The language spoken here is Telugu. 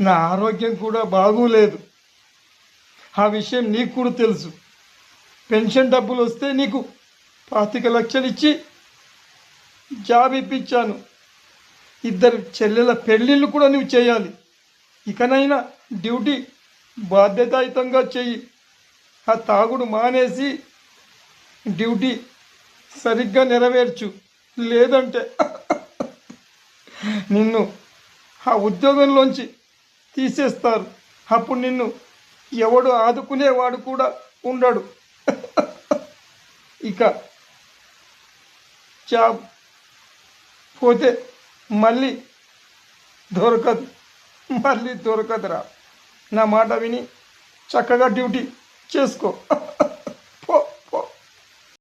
నా ఆరోగ్యం కూడా బాగోలేదు. ఆ విషయం నీకు కూడా తెలుసు. పెన్షన్ డబ్బులు వస్తే నీకు 25 లక్షలు ఇచ్చి జాబ్ ఇప్పించాను. 2 చెల్లెల పెళ్ళిళ్ళు కూడా నువ్వు చేయాలి. ఇకనైనా డ్యూటీ బాధ్యతాయుతంగా చెయ్యి. ఆ తాగుడు మానేసి డ్యూటీ సరిగ్గా నెరవేర్చు. లేదంటే నిన్ను ఆ ఉద్యోగంలోంచి తీసేస్తారు. అప్పుడు నిన్ను ఎవడు ఆదుకునేవాడు కూడా ఉండడు. ఇక జాబ్ పోతే మళ్ళీ దొరకదురా. నా మాట విని చక్కగా డ్యూటీ చేసుకో.